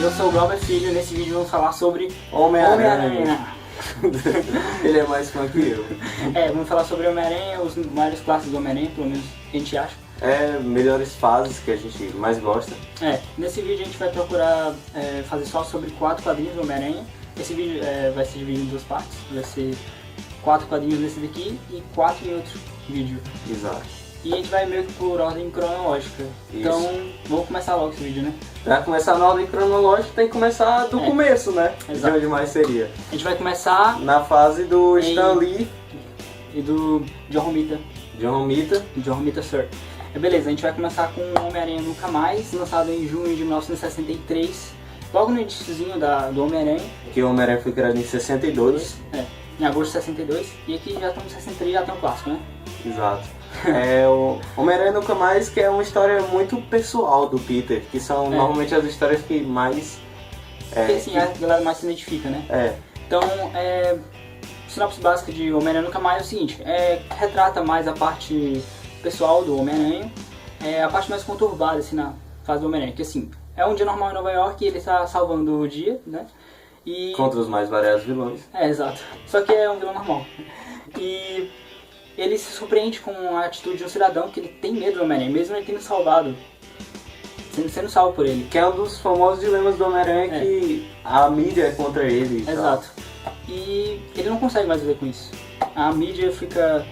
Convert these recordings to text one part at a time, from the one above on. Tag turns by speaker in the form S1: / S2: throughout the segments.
S1: Eu sou o Glauber Filho e nesse vídeo vamos falar sobre
S2: Homem-Aranha. Ele é mais fã que eu.
S1: Vamos falar sobre Homem-Aranha, os maiores clássicos do Homem-Aranha, pelo menos a gente acha.
S2: Melhores fases que a gente mais gosta.
S1: Nesse vídeo a gente vai procurar fazer só sobre 4 quadrinhos do Homem-Aranha. Esse vídeo vai ser dividido em 2 partes, vai ser 4 quadrinhos nesse daqui e 4 em outro vídeo.
S2: Exato.
S1: E a gente vai meio que por ordem cronológica.
S2: Isso.
S1: Então, vamos começar logo esse vídeo, né?
S2: Pra começar na ordem cronológica tem que começar do começo, né?
S1: Exato.
S2: De onde mais seria?
S1: A gente vai começar
S2: Na fase do Stan Lee
S1: e do John Romita.
S2: John Romita
S1: Sr. Beleza, a gente vai começar com Homem-Aranha Nunca Mais, lançado em junho de 1963. Logo no iniciozinho do Homem-Aranha.
S2: Que o Homem-Aranha foi criado em 62.
S1: Em agosto de 62. E aqui já estamos em 63, já tem um clássico, né?
S2: Exato. O Homem-Aranha Nunca Mais, que é uma história muito pessoal do Peter, que são normalmente as histórias que mais...
S1: Porque assim, a galera mais se identifica, né? Então, sinopse básica de Homem-Aranha Nunca Mais é o seguinte, retrata mais a parte pessoal do Homem-Aranha, a parte mais conturbada assim, na fase do Homem-Aranha, que assim, é um dia normal em Nova York e ele está salvando o dia, né? E...
S2: contra os mais variados vilões.
S1: Exato. Só que é um vilão normal. E ele se surpreende com a atitude de um cidadão que ele tem medo do Homem-Aranha, mesmo ele tendo salvado, sendo salvo por ele.
S2: Que é um dos famosos dilemas do Homem-Aranha, que a mídia é contra ele.
S1: Exato. E ele não consegue mais viver com isso. A mídia fica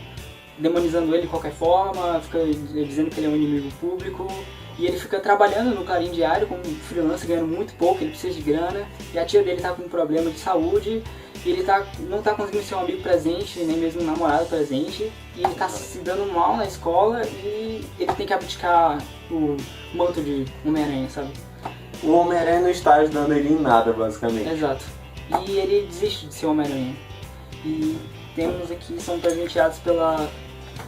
S1: demonizando ele de qualquer forma, fica dizendo que ele é um inimigo público. E ele fica trabalhando no Clarim Diário como freelancer, ganhando muito pouco, ele precisa de grana. E a tia dele tá com um problema de saúde. E ele não tá conseguindo ser um amigo presente, nem mesmo um namorado presente. E ele tá se dando mal na escola e ele tem que abdicar o manto de Homem-Aranha, sabe?
S2: O Homem-Aranha não está ajudando ele em nada, basicamente.
S1: Exato. E ele desiste de ser Homem-Aranha. E temos aqui, são presenteados pela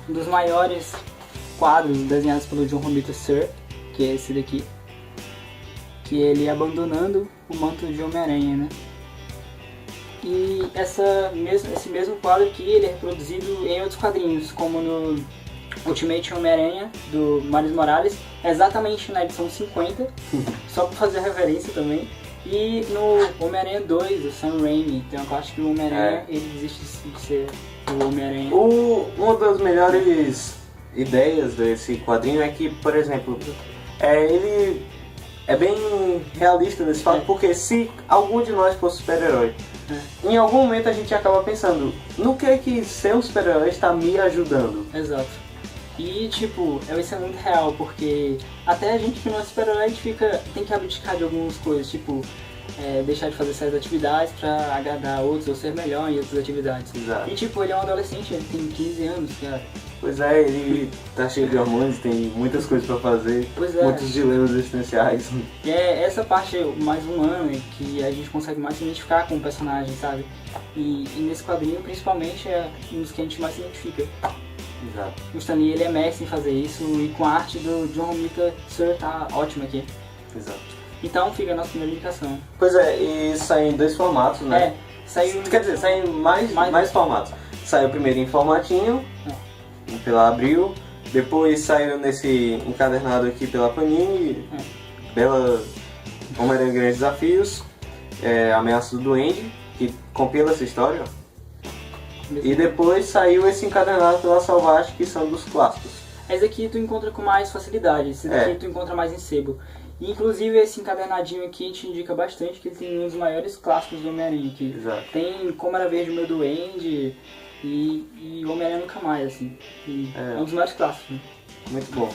S1: um dos maiores quadros desenhados pelo John Romita Sr., que é esse daqui. Que é ele abandonando o manto de Homem-Aranha, né? E esse mesmo quadro aqui ele é reproduzido em outros quadrinhos, como no Ultimate Homem-Aranha, do Miles Morales, exatamente na edição 50, só para fazer a referência também. E no Homem-Aranha 2, do Sam Raimi, tem uma parte que o Homem-Aranha ele desiste de ser o Homem-Aranha.
S2: Uma das melhores ideias desse quadrinho é que, por exemplo, ele é bem realista nesse fato, porque se algum de nós fosse super-herói, em algum momento a gente acaba pensando, no que é que ser um super-herói está me ajudando?
S1: Exato. E tipo, isso é muito real, porque até a gente que não é super-herói, a gente tem que abdicar de algumas coisas, tipo, deixar de fazer certas atividades pra agradar outros ou ser melhor em outras atividades.
S2: Exato.
S1: E tipo, ele é um adolescente, ele tem 15 anos, cara.
S2: Pois é, ele tá cheio de hormônios, tem muitas coisas pra fazer, muitos dilemas existenciais.
S1: E é essa parte mais humana que a gente consegue mais se identificar com o personagem, sabe? E nesse quadrinho, principalmente, é um dos que a gente mais se identifica.
S2: Exato.
S1: O Stan Lee, ele é mestre em fazer isso e com a arte do John Romita Sr. tá ótimo aqui.
S2: Exato.
S1: Então fica a nossa primeira indicação.
S2: Pois e sai em 2 formatos, né? Quer dizer, sai em mais formatos. Saiu primeiro em formatinho, pela Abril, depois saiu nesse encadernado aqui pela Panini, Bela Homem-Aranha Grandes Desafios, Ameaça do Duende, que compila essa história. E depois saiu esse encadernado pela Salvage, que são dos clássicos.
S1: Esse aqui tu encontra com mais facilidade, esse daqui tu encontra mais em sebo. E, inclusive esse encadernadinho aqui a gente indica bastante, que ele tem um dos maiores clássicos do Homem-Aranha aqui.
S2: Exato.
S1: Tem Como Era Verde o Meu Duende e Homem-Aranha Nunca Mais, assim. É um dos maiores clássicos. Né?
S2: Muito bom.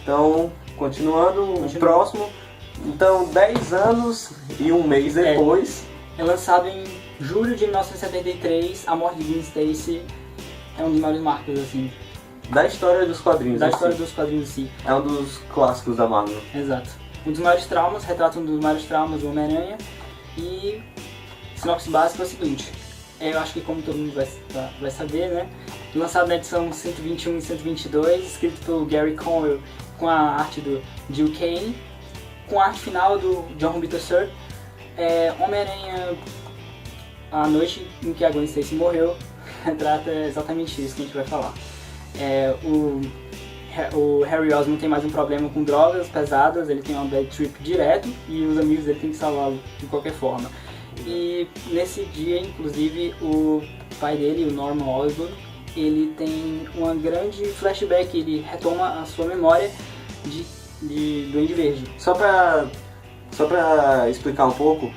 S2: Então, continuando, o próximo. Então, 10 anos e um mês depois.
S1: É lançado em julho de 1973, A Morte de Gwen Stacy. É um dos maiores marcos, assim.
S2: Da história dos quadrinhos.
S1: Da história dos quadrinhos, sim.
S2: É um dos clássicos da Marvel.
S1: Exato. Um dos maiores traumas, retrata um dos maiores traumas do Homem-Aranha. E sinopse básica é o seguinte. Eu acho que como todo mundo vai saber, né? Lançado na edição 121 e 122, escrito pelo Gary Conwell, com a arte do Jill Kane, com a arte final do John Romita Sr. Homem-Aranha, a noite em que a Gwen Stacy morreu, retrata exatamente isso que a gente vai falar. O o Harry Osborn tem mais um problema com drogas pesadas, ele tem uma bad trip direto e os amigos dele têm que salvá-lo de qualquer forma. E nesse dia, inclusive, o pai dele, o Norman Osborn, ele tem uma grande flashback, ele retoma a sua memória de Duende Verde.
S2: Só pra explicar um pouco,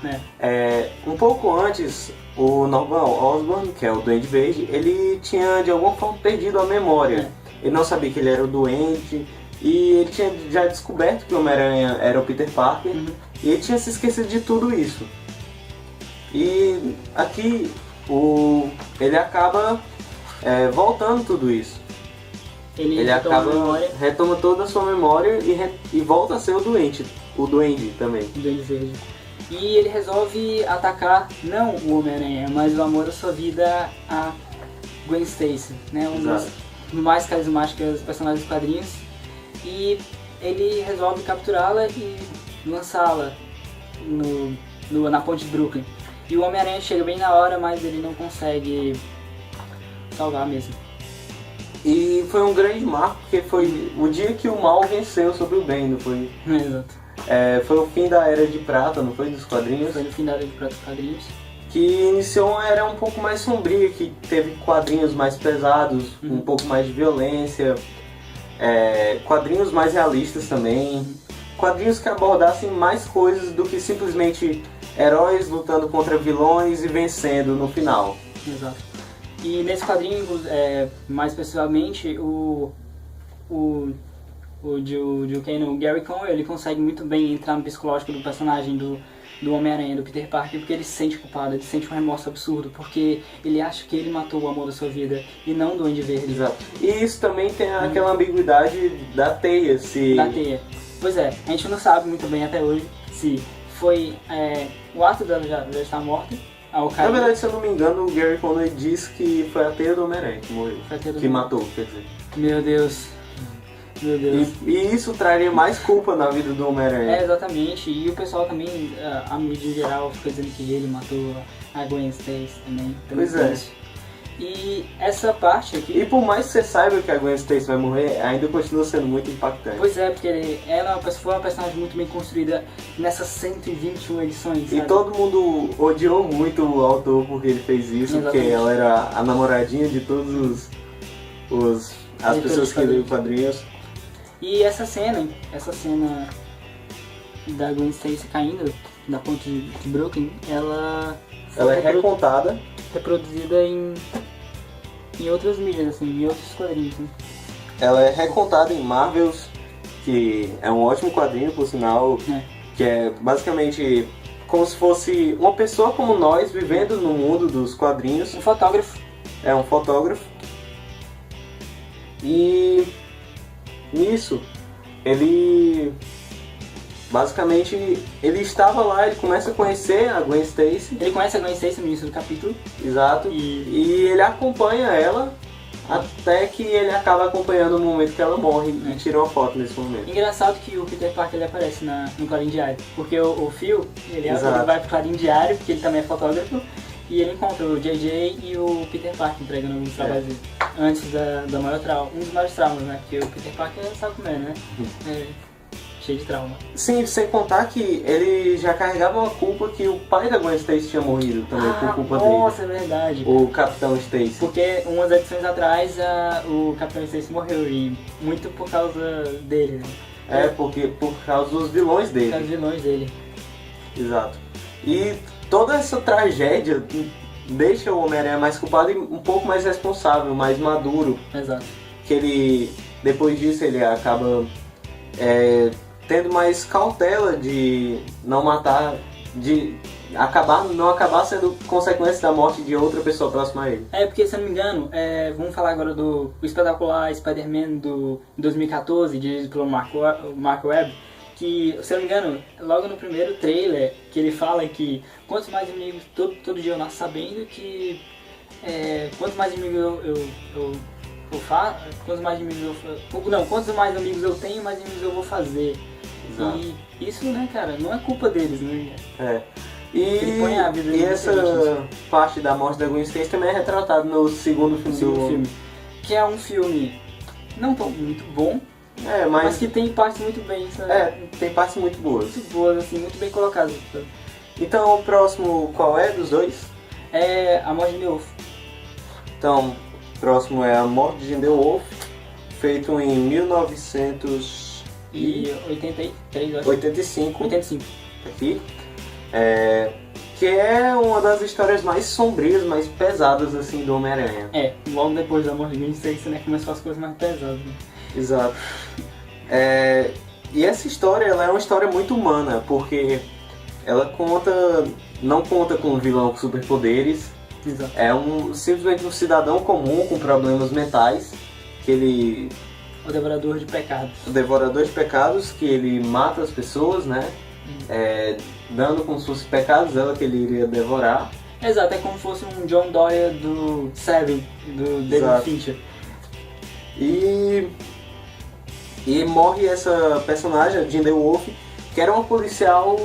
S2: um pouco antes, o Norman Osborn, que é o Duende Verde, ele tinha de alguma forma perdido a memória. Ele não sabia que ele era o Duende, e ele tinha já descoberto que o Homem-Aranha era o Peter Parker, e ele tinha se esquecido de tudo isso. E aqui ele acaba voltando tudo isso. Ele acaba retoma toda a sua memória e volta a ser o Duende também.
S1: O Duende Verde. E ele resolve atacar não o Homem-Aranha, mas o amor da sua vida, a Gwen Stacy, né? Um dos mais carismáticos personagens dos quadrinhos. E ele resolve capturá-la e lançá-la na ponte de Brooklyn. E o Homem-Aranha chega bem na hora, mas ele não consegue salvar mesmo.
S2: E foi um grande marco, porque foi o dia que o mal venceu sobre o bem, não foi?
S1: Exato.
S2: Foi o fim da Era de Prata, não foi? Dos quadrinhos?
S1: Foi no fim da Era de Prata dos quadrinhos.
S2: Que iniciou uma era um pouco mais sombria, que teve quadrinhos mais pesados, um pouco mais de violência, quadrinhos mais realistas também, quadrinhos que abordassem mais coisas do que simplesmente heróis lutando contra vilões e vencendo no final.
S1: Exato. E nesse quadrinho, mais especificamente, o Gary Conway, ele consegue muito bem entrar no psicológico do personagem do Homem-Aranha, do Peter Parker, porque ele se sente culpado, ele sente um remorso absurdo, porque ele acha que ele matou o amor da sua vida e não o Duende Verde.
S2: Exato. E isso também tem aquela ambiguidade da teia,
S1: Da teia. Pois é, a gente não sabe muito bem até hoje se foi o ato dela já estar morta.
S2: Na verdade, se eu não me engano, o Gary Conway diz que foi a teia do Homem-Aranha que morreu, que matou, quer dizer.
S1: Meu Deus.
S2: E isso traria mais culpa na vida do Homem-Aranha.
S1: Exatamente. E o pessoal também, a mídia em geral, fica dizendo que ele matou a Gwen Stacy também.
S2: Pois é.
S1: E essa parte aqui...
S2: E por mais que você saiba que a Gwen Stacy vai morrer, ainda continua sendo muito impactante.
S1: Pois é, porque ela foi uma personagem muito bem construída nessas 121 edições, sabe?
S2: E todo mundo odiou muito o autor porque ele fez isso, porque ela era a namoradinha de todos as pessoas que leem quadrinhos.
S1: E essa cena da Gwen Stacy caindo da ponte de Brooklyn, ela
S2: é recontada,
S1: reproduzida em outras mídias, assim, em outros quadrinhos. Né?
S2: Ela é recontada em Marvels, que é um ótimo quadrinho, por sinal, que é basicamente como se fosse uma pessoa como nós vivendo no mundo dos quadrinhos.
S1: Um fotógrafo.
S2: É um fotógrafo. E nisso, ele estava lá, ele começa a conhecer a Gwen Stacy.
S1: Ele conhece a Gwen Stacy no início do capítulo.
S2: Exato. E ele acompanha ela até que ele acaba acompanhando o momento que ela morre e tira uma foto nesse momento.
S1: Engraçado que o Peter Parker ele aparece no Clarim Diário, porque o Phil, ele vai pro Clarim Diário, porque ele também é fotógrafo, e ele encontra o JJ e o Peter Parker entregando alguns trabalhos antes da maior trauma, um dos maiores traumas, né? Porque o Peter Parker sabe como é, né? Cheio de trauma.
S2: Sim, sem contar que ele já carregava uma culpa que o pai da Gwen Stacy tinha morrido também, por culpa dele.
S1: Nossa, é verdade.
S2: O Capitão Stacy.
S1: Porque umas edições atrás o Capitão Stacy morreu, e muito por causa dele, né?
S2: Porque por causa dos vilões dele.
S1: Por causa dos vilões dele.
S2: Exato. E toda essa tragédia deixa o Homem-Aranha mais culpado e um pouco mais responsável, mais maduro.
S1: Exato.
S2: Que ele, depois disso, ele acaba tendo mais cautela de não matar, de não acabar sendo consequência da morte de outra pessoa próxima a ele.
S1: Porque, se eu não me engano, vamos falar agora do espetacular Spider-Man do 2014, dirigido pelo Mark Webb, que, se eu não me engano, logo no primeiro trailer, que ele fala que quantos mais inimigos, todo dia eu nasço sabendo que quantos mais inimigos eu faço, quantos mais amigos eu tenho, mais inimigos eu vou fazer.
S2: Exato.
S1: E isso, né, cara, não é culpa deles, né?
S2: E essa parte da morte da Gwen Stacy também é retratada no segundo filme
S1: que é um filme não tão muito bom,
S2: mas
S1: que tem partes muito bem, sabe?
S2: Tem partes muito boas.
S1: Muito boas, assim, muito bem colocadas. Sabe?
S2: Então o próximo qual é dos dois?
S1: É A Morte de Jim Wolf.
S2: Então, o próximo é A Morte de Jim Wolf, feito em 1983, acho. 85. Aqui. Que é uma das histórias mais sombrias, mais pesadas assim do Homem-Aranha.
S1: Logo depois da morte de Gwen Stacy, né, começou as coisas mais pesadas. Né?
S2: Exato. E essa história, ela é uma história muito humana, porque ela não conta com um vilão com superpoderes.
S1: Exato.
S2: É simplesmente um cidadão comum com problemas mentais, que ele...
S1: O Devorador de Pecados.
S2: O Devorador de Pecados, que ele mata as pessoas, né? Dando como se fosse pecados dela que ele iria devorar.
S1: Exato, é como se fosse um John Doyle do Seven, do David Fincher.
S2: E morre essa personagem, a Jim Wolf, que era uma policial...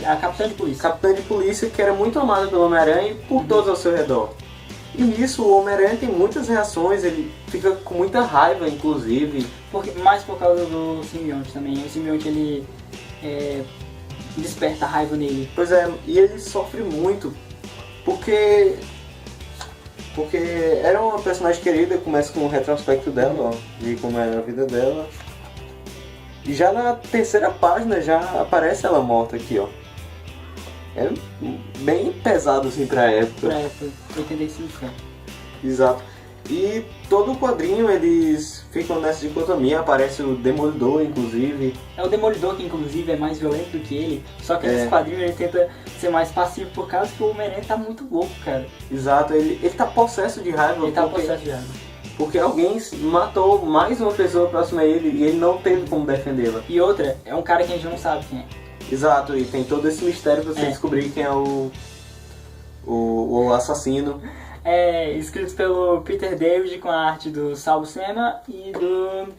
S1: A capitã de polícia.
S2: Capitã de polícia, que era muito amada pelo Homem-Aranha e por todos ao seu redor. E nisso o Homem-Aranha tem muitas reações, ele fica com muita raiva, inclusive.
S1: Mais por causa do simbionte também. O simbionte, ele desperta a raiva nele.
S2: Pois é, e ele sofre muito, porque era uma personagem querida. Começa com um retrospecto dela, ó, de como era a vida dela. E já na terceira página já aparece ela morta aqui, ó. É bem pesado assim pra época.
S1: Pra época, 85.
S2: Exato. E todo o quadrinho eles ficam nessa dicotomia, aparece o Demolidor, inclusive.
S1: É o Demolidor que, inclusive, é mais violento do que ele, só que nesse quadrinho ele tenta ser mais passivo por causa que o Homem-Aranha tá muito louco, cara.
S2: Exato, ele tá possesso de raiva.
S1: Possesso de raiva.
S2: Porque alguém matou mais uma pessoa próxima a ele e ele não teve como defendê-la.
S1: E outra, é um cara que a gente não sabe quem é.
S2: Exato, e tem todo esse mistério pra você descobrir quem é o assassino.
S1: É escrito pelo Peter David com a arte do Sal Buscema e do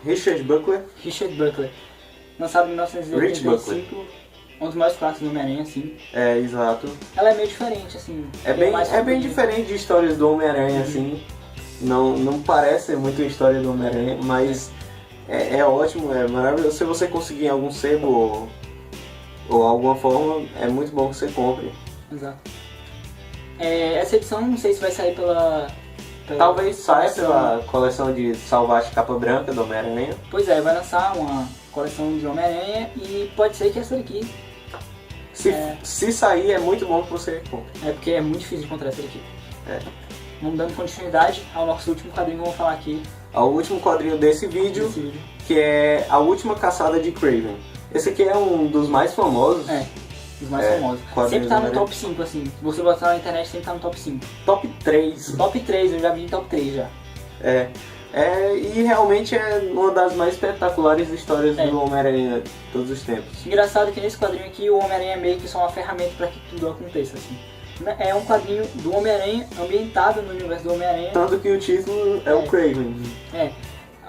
S2: Richard Buckler.
S1: Lançado em 1985, um dos mais clássicos do Homem-Aranha, assim.
S2: Exato.
S1: Ela é meio diferente, assim.
S2: É bem diferente de histórias do Homem-Aranha, assim. Não parece muito a história do Homem-Aranha, mas é ótimo, é maravilhoso. Se você conseguir em algum sebo ou alguma forma, é muito bom que você compre.
S1: Exato. Essa edição não sei se vai sair pela
S2: talvez saia pela coleção de Salvage Capa Branca do Homem-Aranha.
S1: Pois é, vai lançar uma coleção de Homem-Aranha e pode ser que essa daqui...
S2: Se sair, é muito bom que você compre.
S1: Porque é muito difícil de encontrar essa daqui. Vamos dando continuidade ao nosso último quadrinho que vamos falar aqui.
S2: Ao último quadrinho desse vídeo, que é A Última Caçada de Kraven. Esse aqui é um dos mais famosos.
S1: Os mais famosos. Sempre tá no top 5, assim. Se você botar na internet, sempre tá no top 5.
S2: Top 3.
S1: Top 3, eu já vi top 3 já.
S2: E realmente é uma das mais espetaculares histórias do Homem-Aranha de todos os tempos.
S1: Engraçado que nesse quadrinho aqui, o Homem-Aranha é meio que só uma ferramenta para que tudo aconteça, assim. É um quadrinho do Homem-Aranha, ambientado no universo do Homem-Aranha.
S2: Tanto que o título é o Kraven.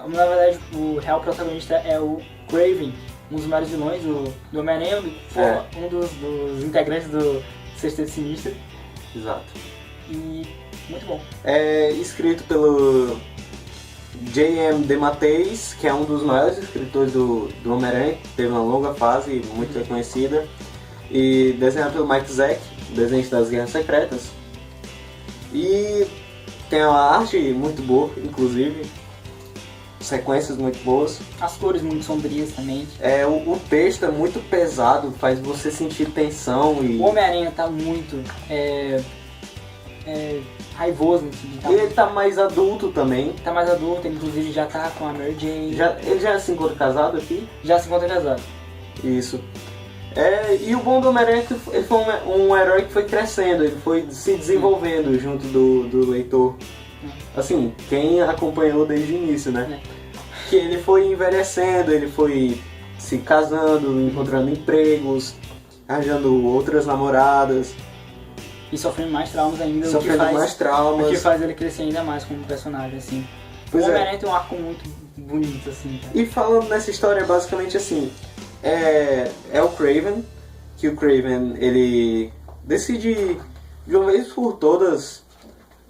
S1: Na verdade, o real protagonista é o Kraven, um dos maiores vilões do Homem-Aranha, um dos integrantes do Sexteto Sinistro.
S2: Exato.
S1: E muito bom.
S2: É escrito pelo J.M. DeMatteis, que é um dos maiores escritores do Homem-Aranha, teve uma longa fase, muito reconhecida. E desenhado pelo Mike Zeck, desenho das Guerras Secretas. E tem uma arte muito boa, inclusive. Sequências muito boas.
S1: As cores muito sombrias também.
S2: O texto é muito pesado, faz você sentir tensão.
S1: O Homem-Aranha tá muito raivoso.
S2: E ele tá mais adulto também.
S1: Tá mais adulto, ele inclusive já tá com a Mary Jane.
S2: Ele já se encontra casado aqui?
S1: Já se encontra casado.
S2: Isso. E o bom do Homem-Aranha é que ele foi um herói que foi crescendo, ele foi se desenvolvendo junto do leitor. Assim, quem acompanhou desde o início, né? Que ele foi envelhecendo, ele foi se casando, encontrando empregos, arranjando outras namoradas.
S1: E sofrendo mais traumas ainda,
S2: o que
S1: faz ele crescer ainda mais como personagem, assim. O Homem-Aranha tem um arco muito bonito, assim. Cara.
S2: E falando nessa história, basicamente assim, é o Kraven, que o Kraven, ele decide de uma vez por todas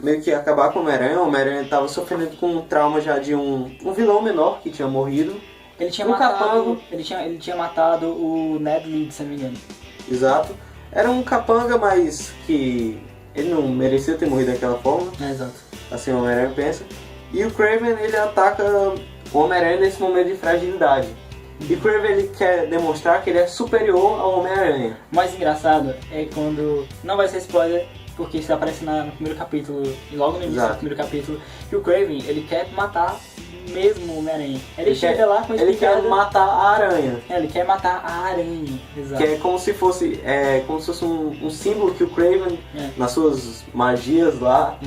S2: meio que acabar com o Homem-Aranha estava sofrendo com um trauma já de um vilão menor que tinha morrido.
S1: Ele tinha matado, ele tinha matado o Ned Leeds, se não me engano.
S2: Exato. Era um capanga, mas que ele não merecia ter morrido daquela forma.
S1: Exato.
S2: Assim o Homem-Aranha pensa. E o Kraven, ele ataca o Homem-Aranha nesse momento de fragilidade. E o Kraven, ele quer demonstrar que ele é superior ao Homem-Aranha.
S1: O mais engraçado é quando... Não vai ser spoiler, porque isso aparece no primeiro capítulo, e logo no início do primeiro capítulo, que o Kraven, ele quer matar mesmo o Homem-Aranha. Ele chega lá com a
S2: espingarda. Ele quer matar a aranha.
S1: Ele quer matar a aranha, exato.
S2: Que é como se fosse, um símbolo que o Kraven, nas suas magias lá,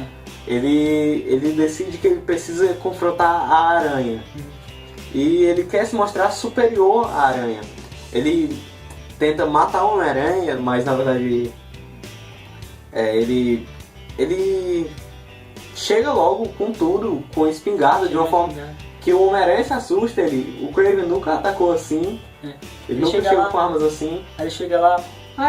S2: ele decide que ele precisa confrontar a aranha. E ele quer se mostrar superior à aranha. Ele tenta matar o Homem-Aranha, mas na verdade ele chega logo com tudo, com a espingarda, de uma forma que o Homem-Aranha se assusta. O Kraven nunca atacou assim, ele nunca chegou com armas assim.
S1: Aí ele chega lá,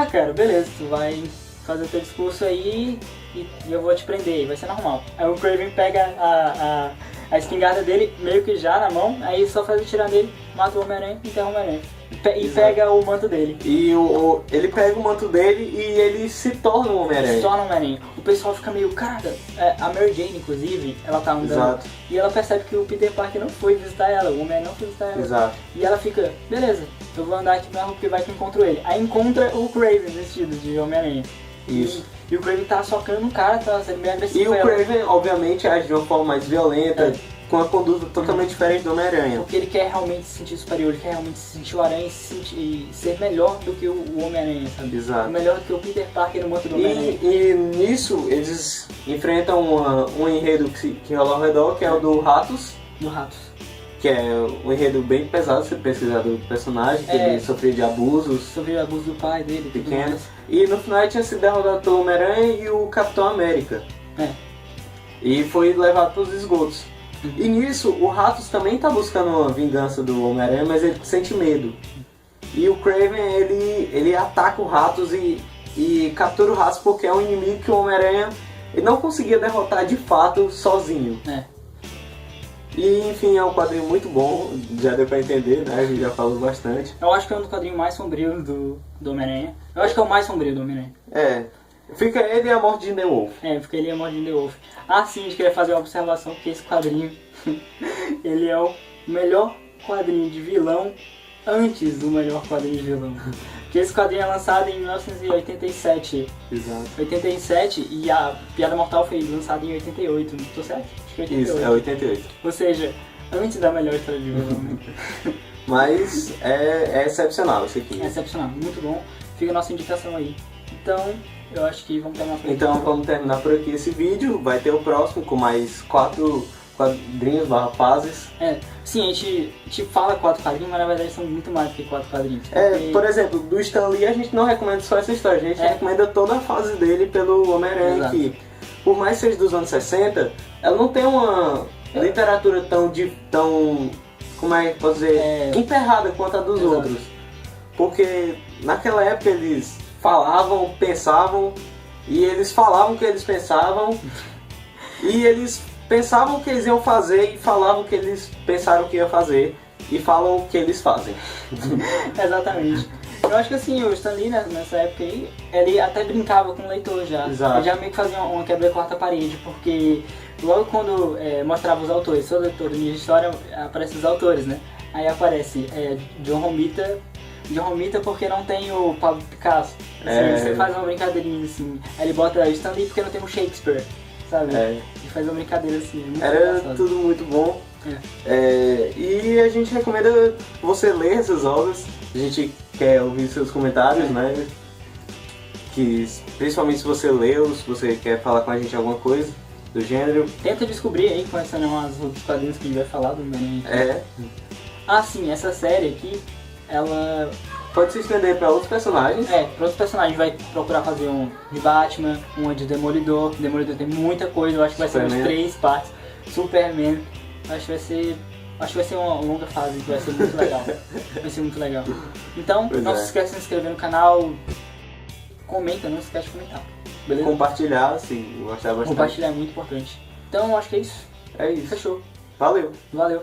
S1: cara, beleza, tu vai fazer o teu discurso aí e eu vou te prender, vai ser normal. Aí o Kraven pega a espingarda dele meio que já na mão, aí só faz atirar nele, mata o Homem-Aranha e enterra o Homem-Aranha. E pega o manto dele.
S2: E ele pega o manto dele e ele se torna um Homem-Aranha.
S1: Se torna um Homem-Aranha. O pessoal fica meio, caraca, a Mary Jane, inclusive, ela tá andando.
S2: Exato.
S1: E ela percebe que o Peter Parker não foi visitar ela, o Homem-Aranha não foi visitar ela.
S2: Exato.
S1: E ela fica, beleza, eu vou andar aqui pra rua porque vai que eu encontro ele. Aí encontra o Kraven vestido de Homem-Aranha.
S2: Isso.
S1: E o Kraven tá socando um cara, tá sendo bem agressivo.
S2: E o Kraven, obviamente, age de uma forma mais violenta, com uma conduta totalmente diferente do Homem-Aranha.
S1: Porque ele quer realmente se sentir superior, ele quer realmente se sentir o Aranha e ser melhor do que o Homem-Aranha, sabe?
S2: Exato.
S1: Melhor do que o Peter Parker no manto do Homem-Aranha.
S2: E nisso eles enfrentam um enredo que rola ao redor, que é o do Ratos.
S1: Do Ratos.
S2: Que é um enredo bem pesado, se precisar do personagem, que ele sofria de abusos.
S1: Sofria de abuso do pai dele.
S2: Pequenos. E no final ele tinha sido derrotado pelo Homem-Aranha e o Capitão América. E foi levado para os esgotos. E nisso, o Ratos também tá buscando uma vingança do Homem-Aranha, mas ele sente medo. E o Kraven, ele ataca o Ratos e captura o Ratos porque é um inimigo que o Homem-Aranha não conseguia derrotar de fato sozinho. E enfim, é um quadrinho muito bom, já deu pra entender, né? A gente já falou bastante.
S1: Eu acho que é um dos quadrinhos mais sombrios do Homem-Aranha. Eu acho que é o mais sombrio do Homem-Aranha.
S2: Fica ele e a morte de The Wolf.
S1: Fica ele e a morte de The Wolf. Ah, sim, a gente queria fazer uma observação, porque esse quadrinho, ele é o melhor quadrinho de vilão antes do melhor quadrinho de vilão. Porque esse quadrinho é lançado em 1987.
S2: Exato.
S1: 87, e a Piada Mortal foi lançada em 88, não tô certo? Acho que 88.
S2: Isso, é 88.
S1: Ou seja, antes da melhor história de vilão. Né?
S2: Mas é excepcional esse aqui.
S1: É excepcional, muito bom. Fica a nossa indicação aí. Então, eu acho que vamos terminar por aqui.
S2: Então vamos terminar por aqui esse vídeo. Vai ter o próximo com mais 4 quadrinhos / fases.
S1: Sim, a gente fala 4 quadrinhos, mas na verdade são muito mais do que 4 quadrinhos.
S2: Porque... por exemplo, do Stan Lee a gente não recomenda só essa história, a gente recomenda toda a fase dele pelo Homem-Aranha, que por mais que seja dos anos 60, ela não tem uma literatura tão como é que posso dizer, emperrada quanto a dos outros. Porque naquela época eles falavam, pensavam, e eles falavam o que eles pensavam, e eles pensavam o que eles iam fazer e falavam o que eles pensaram que iam fazer e falam o que eles fazem.
S1: Exatamente. Eu acho que assim, o Stan Lee, nessa época aí, ele até brincava com o leitor já.
S2: Exato.
S1: Ele já meio que fazia uma quebra de quarta parede, porque logo quando mostrava os autores, todo leitor de história, aparece os autores, né? Aí aparece John Romita porque não tem o Pablo Picasso. Assim, você faz uma brincadeirinha assim. Aí ele bota Stan Lee porque não tem o Shakespeare, sabe? Ele faz uma brincadeira assim. Muito
S2: Era
S1: engraçado.
S2: tudo muito bom. E a gente recomenda você ler essas obras. A gente quer ouvir seus comentários, né? Que, principalmente se você leu, se você quer falar com a gente alguma coisa do gênero.
S1: Tenta descobrir aí quais são os outros quadrinhos que a gente vai falar do Homem-Aranha. Ah, sim, essa série aqui, ela
S2: pode se estender para outros personagens.
S1: Para outros personagens. A gente vai procurar fazer um de Batman, uma de Demolidor. Demolidor tem muita coisa, eu acho que vai ser umas 3 partes. Superman. Acho que vai ser uma longa fase, que vai ser muito legal. Vai ser muito legal. Então, não se esqueça de se inscrever no canal. Comenta, não se esquece de comentar. beleza?
S2: Compartilhar, se gostar bastante.
S1: Compartilhar é muito importante. Então, eu acho que é isso.
S2: É isso.
S1: Fechou.
S2: Valeu.
S1: Valeu.